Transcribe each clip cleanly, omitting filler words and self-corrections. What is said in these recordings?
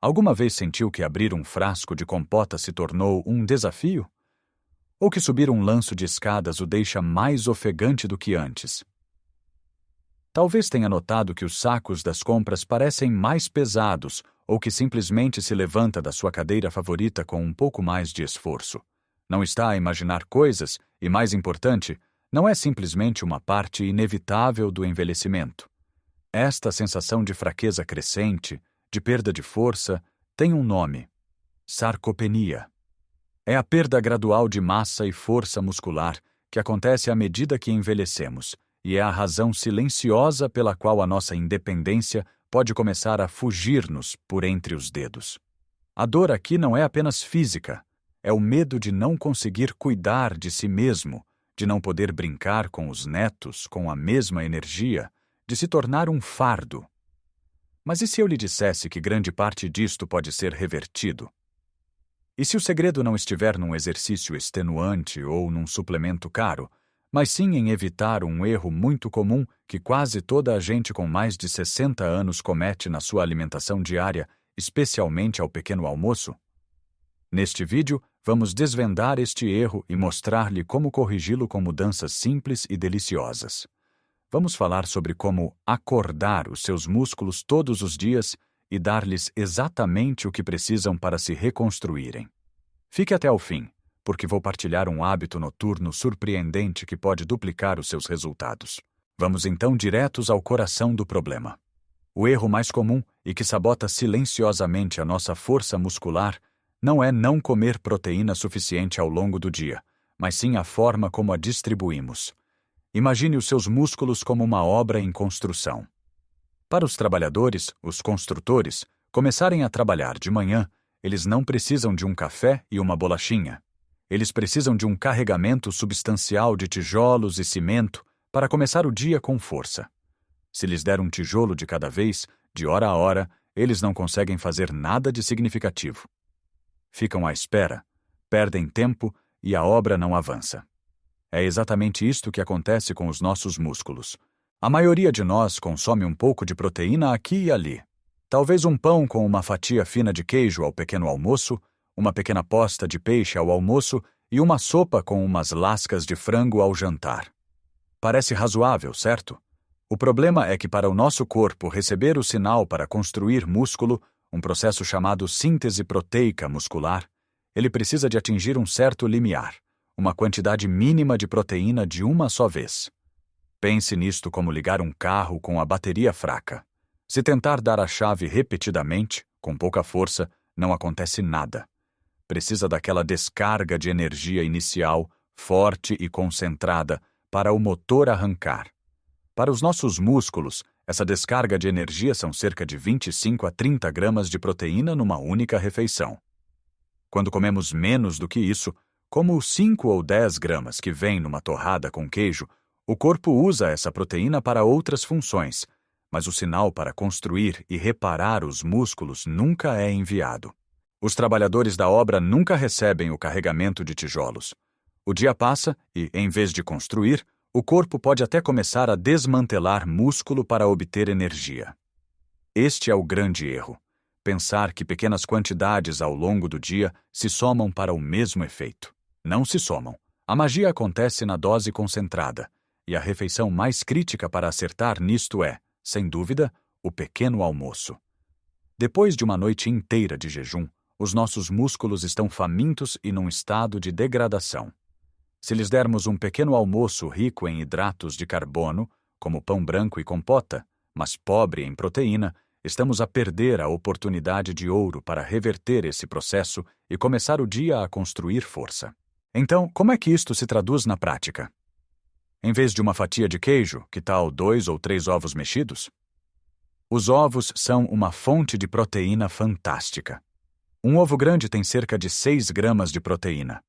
Alguma vez sentiu que abrir um frasco de compota se tornou um desafio? Ou que subir um lanço de escadas o deixa mais ofegante do que antes? Talvez tenha notado que os sacos das compras parecem mais pesados ou que simplesmente se levanta da sua cadeira favorita com um pouco mais de esforço. Não está a imaginar coisas e, mais importante, não é simplesmente uma parte inevitável do envelhecimento. Esta sensação de fraqueza crescente, de perda de força, tem um nome: sarcopenia. É a perda gradual de massa e força muscular que acontece à medida que envelhecemos, e é a razão silenciosa pela qual a nossa independência pode começar a fugir-nos por entre os dedos. A dor aqui não é apenas física, é o medo de não conseguir cuidar de si mesmo, de não poder brincar com os netos com a mesma energia, de se tornar um fardo. Mas e se eu lhe dissesse que grande parte disto pode ser revertido? E se o segredo não estiver num exercício extenuante ou num suplemento caro, mas sim em evitar um erro muito comum que quase toda a gente com mais de 60 anos comete na sua alimentação diária, especialmente ao pequeno almoço? Neste vídeo, vamos desvendar este erro e mostrar-lhe como corrigi-lo com mudanças simples e deliciosas. Vamos falar sobre como acordar os seus músculos todos os dias e dar-lhes exatamente o que precisam para se reconstruírem. Fique até o fim, porque vou partilhar um hábito noturno surpreendente que pode duplicar os seus resultados. Vamos então diretos ao coração do problema. O erro mais comum e que sabota silenciosamente a nossa força muscular não é não comer proteína suficiente ao longo do dia, mas sim a forma como a distribuímos. Imagine os seus músculos como uma obra em construção. Para os trabalhadores, os construtores, começarem a trabalhar de manhã, eles não precisam de um café e uma bolachinha. Eles precisam de um carregamento substancial de tijolos e cimento para começar o dia com força. Se lhes der um tijolo de cada vez, de hora a hora, eles não conseguem fazer nada de significativo. Ficam à espera, perdem tempo e a obra não avança. É exatamente isto que acontece com os nossos músculos. A maioria de nós consome um pouco de proteína aqui e ali. Talvez um pão com uma fatia fina de queijo ao pequeno almoço, uma pequena posta de peixe ao almoço e uma sopa com umas lascas de frango ao jantar. Parece razoável, certo? O problema é que para o nosso corpo receber o sinal para construir músculo, um processo chamado síntese proteica muscular, ele precisa de atingir um certo limiar, uma quantidade mínima de proteína de uma só vez. Pense nisto como ligar um carro com a bateria fraca. Se tentar dar a chave repetidamente, com pouca força, não acontece nada. Precisa daquela descarga de energia inicial, forte e concentrada, para o motor arrancar. Para os nossos músculos, essa descarga de energia são cerca de 25 a 30 gramas de proteína numa única refeição. Quando comemos menos do que isso, como os 5 ou 10 gramas que vêm numa torrada com queijo, o corpo usa essa proteína para outras funções, mas o sinal para construir e reparar os músculos nunca é enviado. Os trabalhadores da obra nunca recebem o carregamento de tijolos. O dia passa e, em vez de construir, o corpo pode até começar a desmantelar músculo para obter energia. Este é o grande erro: pensar que pequenas quantidades ao longo do dia se somam para o mesmo efeito. Não se somam. A magia acontece na dose concentrada, e a refeição mais crítica para acertar nisto é, sem dúvida, o pequeno almoço. Depois de uma noite inteira de jejum, os nossos músculos estão famintos e num estado de degradação. Se lhes dermos um pequeno almoço rico em hidratos de carbono, como pão branco e compota, mas pobre em proteína, estamos a perder a oportunidade de ouro para reverter esse processo e começar o dia a construir força. Então, como é que isto se traduz na prática? Em vez de uma fatia de queijo, que tal 2 ou 3 ovos mexidos? Os ovos são uma fonte de proteína fantástica. Um ovo grande tem cerca de 6 gramas de proteína.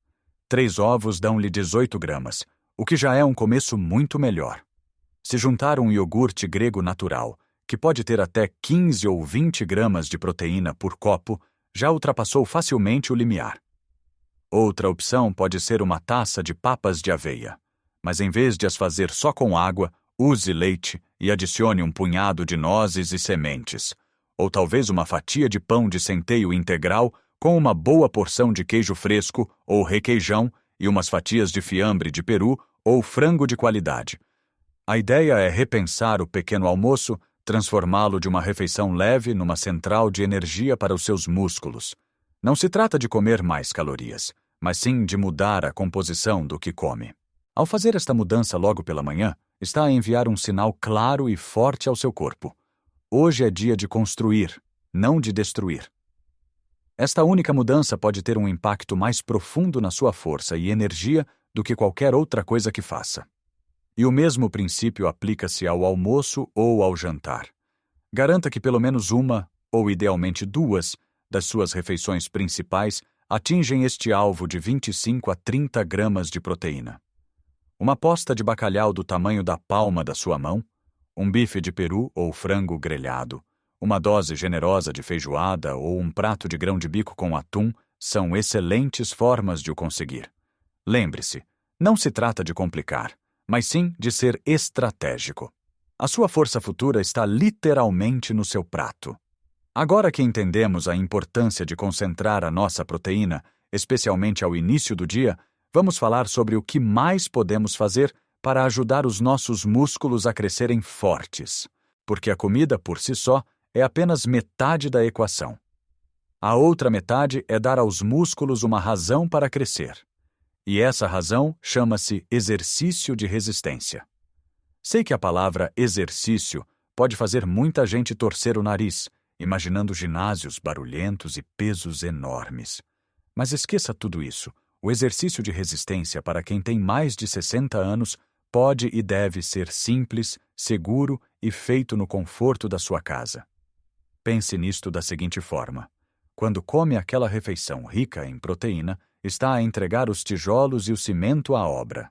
3 ovos dão-lhe 18 gramas, o que já é um começo muito melhor. Se juntar um iogurte grego natural, que pode ter até 15 ou 20 gramas de proteína por copo, já ultrapassou facilmente o limiar. Outra opção pode ser uma taça de papas de aveia, mas em vez de as fazer só com água, use leite e adicione um punhado de nozes e sementes. ou talvez uma fatia de pão de centeio integral com uma boa porção de queijo fresco ou requeijão e umas fatias de fiambre de peru ou frango de qualidade. A ideia é repensar o pequeno almoço, transformá-lo de uma refeição leve numa central de energia para os seus músculos. Não se trata de comer mais calorias, mas sim de mudar a composição do que come. Ao fazer esta mudança logo pela manhã, está a enviar um sinal claro e forte ao seu corpo. Hoje é dia de construir, não de destruir. Esta única mudança pode ter um impacto mais profundo na sua força e energia do que qualquer outra coisa que faça. E o mesmo princípio aplica-se ao almoço ou ao jantar. Garanta que pelo menos uma, ou idealmente duas, das suas refeições principais atingem este alvo de 25 a 30 gramas de proteína. Uma posta de bacalhau do tamanho da palma da sua mão, um bife de peru ou frango grelhado, uma dose generosa de feijoada ou um prato de grão de bico com atum são excelentes formas de o conseguir. Lembre-se, não se trata de complicar, mas sim de ser estratégico. A sua força futura está literalmente no seu prato. Agora que entendemos a importância de concentrar a nossa proteína, especialmente ao início do dia, vamos falar sobre o que mais podemos fazer para ajudar os nossos músculos a crescerem fortes, porque a comida por si só é apenas metade da equação. A outra metade é dar aos músculos uma razão para crescer. E essa razão chama-se exercício de resistência. Sei que a palavra exercício pode fazer muita gente torcer o nariz, imaginando ginásios barulhentos e pesos enormes. Mas esqueça tudo isso. O exercício de resistência para quem tem mais de 60 anos pode e deve ser simples, seguro e feito no conforto da sua casa. Pense nisto da seguinte forma. Quando come aquela refeição rica em proteína, está a entregar os tijolos e o cimento à obra.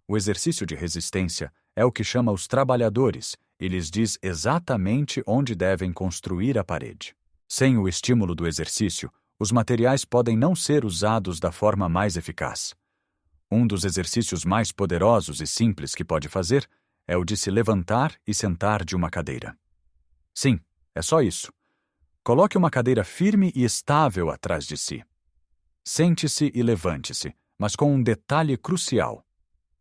O exercício de resistência é o que chama os trabalhadores e lhes diz exatamente onde devem construir a parede. Sem o estímulo do exercício, os materiais podem não ser usados da forma mais eficaz. Um dos exercícios mais poderosos e simples que pode fazer é o de se levantar e sentar de uma cadeira. Sim, é só isso. Coloque uma cadeira firme e estável atrás de si. Sente-se e levante-se, mas com um detalhe crucial.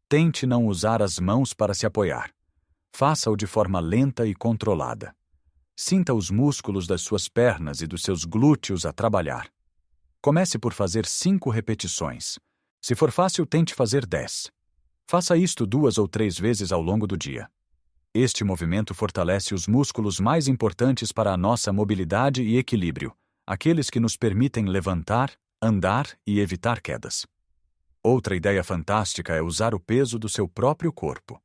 Tente não usar as mãos para se apoiar. Faça-o de forma lenta e controlada. Sinta os músculos das suas pernas e dos seus glúteos a trabalhar. Comece por fazer 5 repetições. Se for fácil, tente fazer 10. Faça isto 2 ou 3 vezes ao longo do dia. Este movimento fortalece os músculos mais importantes para a nossa mobilidade e equilíbrio, aqueles que nos permitem levantar, andar e evitar quedas. Outra ideia fantástica é usar o peso do seu próprio corpo.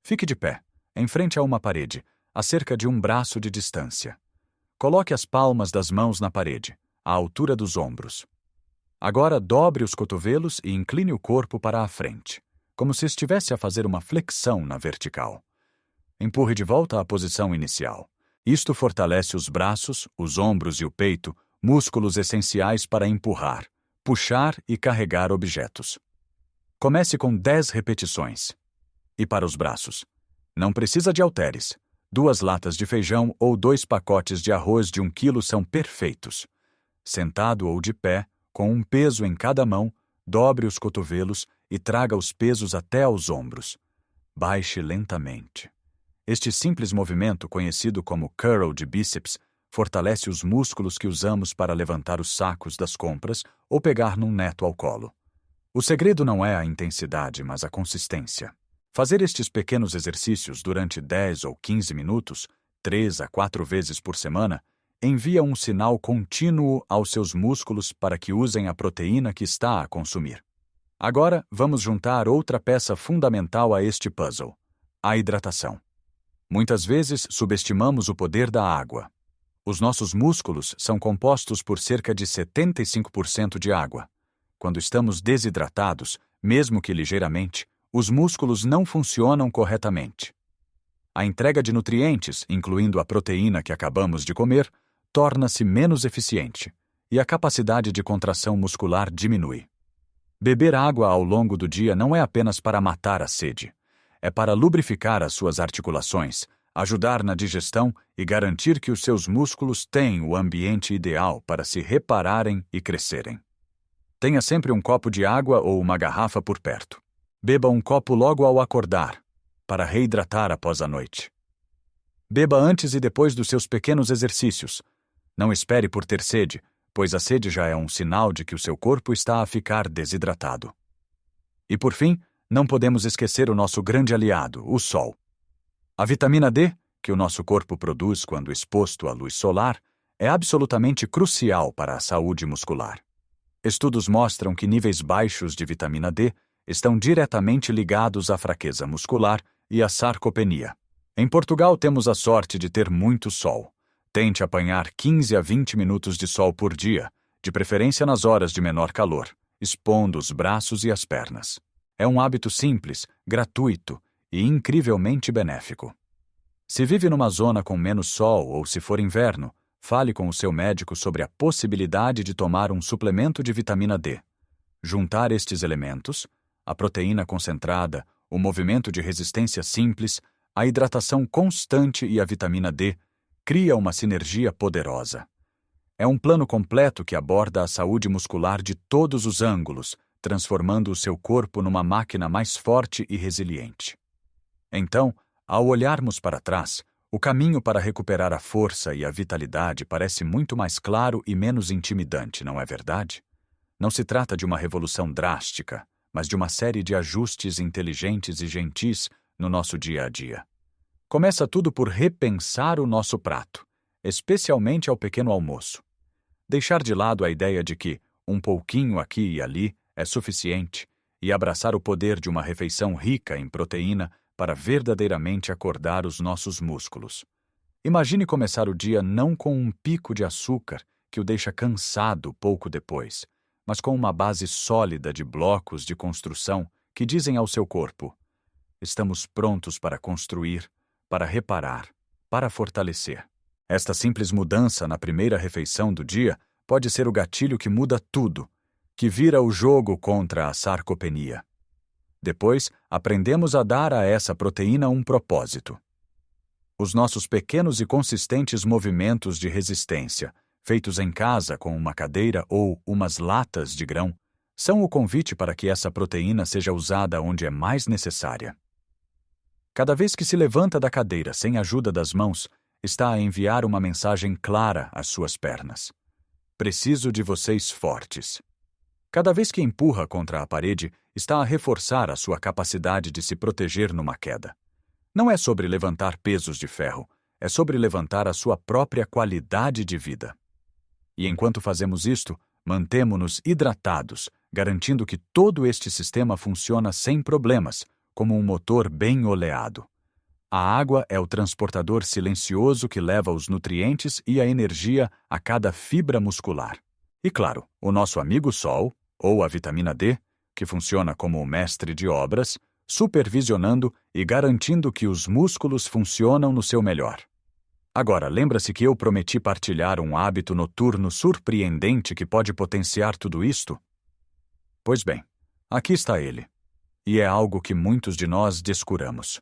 Fique de pé, em frente a uma parede, a cerca de um braço de distância. Coloque as palmas das mãos na parede, à altura dos ombros. Agora dobre os cotovelos e incline o corpo para a frente, como se estivesse a fazer uma flexão na vertical. Empurre de volta à posição inicial. Isto fortalece os braços, os ombros e o peito, músculos essenciais para empurrar, puxar e carregar objetos. Comece com 10 repetições. E para os braços? Não precisa de halteres. 2 latas de feijão ou 2 pacotes de arroz de 1 quilo são perfeitos. Sentado ou de pé, com um peso em cada mão, dobre os cotovelos e traga os pesos até aos ombros. Baixe lentamente. Este simples movimento, conhecido como curl de bíceps, fortalece os músculos que usamos para levantar os sacos das compras ou pegar num neto ao colo. O segredo não é a intensidade, mas a consistência. Fazer estes pequenos exercícios durante 10 ou 15 minutos, 3 a 4 vezes por semana, envia um sinal contínuo aos seus músculos para que usem a proteína que está a consumir. Agora, vamos juntar outra peça fundamental a este puzzle: a hidratação. Muitas vezes subestimamos o poder da água. Os nossos músculos são compostos por cerca de 75% de água. Quando estamos desidratados, mesmo que ligeiramente, os músculos não funcionam corretamente. A entrega de nutrientes, incluindo a proteína que acabamos de comer, torna-se menos eficiente e a capacidade de contração muscular diminui. Beber água ao longo do dia não é apenas para matar a sede. É para lubrificar as suas articulações, ajudar na digestão e garantir que os seus músculos têm o ambiente ideal para se repararem e crescerem. Tenha sempre um copo de água ou uma garrafa por perto. Beba um copo logo ao acordar, para reidratar após a noite. Beba antes e depois dos seus pequenos exercícios. Não espere por ter sede, pois a sede já é um sinal de que o seu corpo está a ficar desidratado. E por fim, não podemos esquecer o nosso grande aliado, o sol. A vitamina D, que o nosso corpo produz quando exposto à luz solar, é absolutamente crucial para a saúde muscular. Estudos mostram que níveis baixos de vitamina D estão diretamente ligados à fraqueza muscular e à sarcopenia. Em Portugal temos a sorte de ter muito sol. Tente apanhar 15 a 20 minutos de sol por dia, de preferência nas horas de menor calor, expondo os braços e as pernas. É um hábito simples, gratuito e incrivelmente benéfico. Se vive numa zona com menos sol ou se for inverno, fale com o seu médico sobre a possibilidade de tomar um suplemento de vitamina D. Juntar estes elementos, a proteína concentrada, o movimento de resistência simples, a hidratação constante e a vitamina D, cria uma sinergia poderosa. É um plano completo que aborda a saúde muscular de todos os ângulos, transformando o seu corpo numa máquina mais forte e resiliente. Então, ao olharmos para trás, o caminho para recuperar a força e a vitalidade parece muito mais claro e menos intimidante, não é verdade? Não se trata de uma revolução drástica, mas de uma série de ajustes inteligentes e gentis no nosso dia a dia. Começa tudo por repensar o nosso prato, especialmente ao pequeno almoço. Deixar de lado a ideia de que um pouquinho aqui e ali é suficiente e abraçar o poder de uma refeição rica em proteína para verdadeiramente acordar os nossos músculos. Imagine começar o dia não com um pico de açúcar que o deixa cansado pouco depois, mas com uma base sólida de blocos de construção que dizem ao seu corpo: estamos prontos para construir, para reparar, para fortalecer. Esta simples mudança na primeira refeição do dia pode ser o gatilho que muda tudo, que vira o jogo contra a sarcopenia. Depois, aprendemos a dar a essa proteína um propósito. Os nossos pequenos e consistentes movimentos de resistência, feitos em casa com uma cadeira ou umas latas de grão, são o convite para que essa proteína seja usada onde é mais necessária. Cada vez que se levanta da cadeira sem a ajuda das mãos, está a enviar uma mensagem clara às suas pernas. Preciso de vocês fortes. Cada vez que empurra contra a parede, está a reforçar a sua capacidade de se proteger numa queda. Não é sobre levantar pesos de ferro, é sobre levantar a sua própria qualidade de vida. E enquanto fazemos isto, mantemo-nos hidratados, garantindo que todo este sistema funciona sem problemas, como um motor bem oleado. A água é o transportador silencioso que leva os nutrientes e a energia a cada fibra muscular. E claro, o nosso amigo Sol, ou a vitamina D, que funciona como o mestre de obras, supervisionando e garantindo que os músculos funcionam no seu melhor. Agora, lembra-se que eu prometi partilhar um hábito noturno surpreendente que pode potenciar tudo isto? Pois bem, aqui está ele. E é algo que muitos de nós descuramos.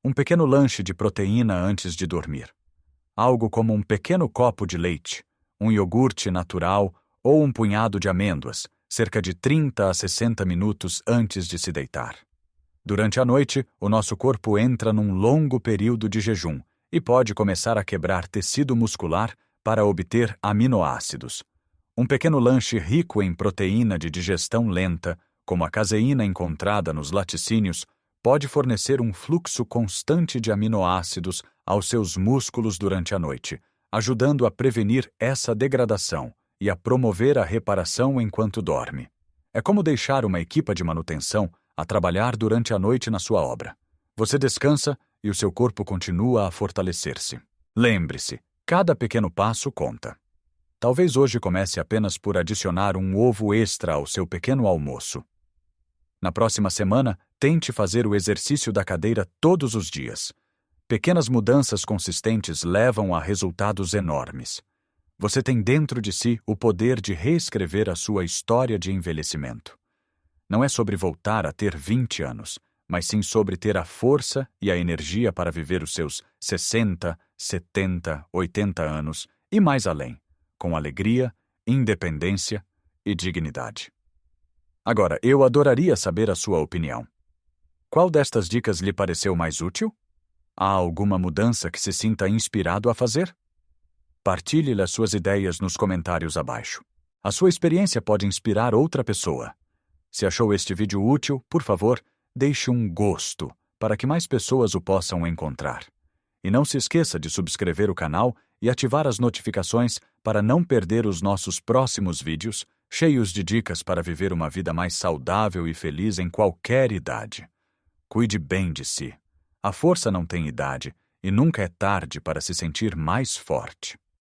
Um pequeno lanche de proteína antes de dormir. Algo como um pequeno copo de leite, um iogurte natural ou um punhado de amêndoas, cerca de 30 a 60 minutos antes de se deitar. Durante a noite, o nosso corpo entra num longo período de jejum e pode começar a quebrar tecido muscular para obter aminoácidos. Um pequeno lanche rico em proteína de digestão lenta, como a caseína encontrada nos laticínios, pode fornecer um fluxo constante de aminoácidos aos seus músculos durante a noite, ajudando a prevenir essa degradação e a promover a reparação enquanto dorme. É como deixar uma equipa de manutenção a trabalhar durante a noite na sua obra. Você descansa e o seu corpo continua a fortalecer-se. Lembre-se, cada pequeno passo conta. Talvez hoje comece apenas por adicionar um ovo extra ao seu pequeno almoço. Na próxima semana, tente fazer o exercício da cadeira todos os dias. Pequenas mudanças consistentes levam a resultados enormes. Você tem dentro de si o poder de reescrever a sua história de envelhecimento. Não é sobre voltar a ter 20 anos, mas sim sobre ter a força e a energia para viver os seus 60, 70, 80 anos e mais além, com alegria, independência e dignidade. Agora, eu adoraria saber a sua opinião. Qual destas dicas lhe pareceu mais útil? Há alguma mudança que se sinta inspirado a fazer? Partilhe as suas ideias nos comentários abaixo. A sua experiência pode inspirar outra pessoa. Se achou este vídeo útil, por favor, deixe um gosto para que mais pessoas o possam encontrar. E não se esqueça de subscrever o canal e ativar as notificações para não perder os nossos próximos vídeos, cheios de dicas para viver uma vida mais saudável e feliz em qualquer idade. Cuide bem de si. A força não tem idade e nunca é tarde para se sentir mais forte.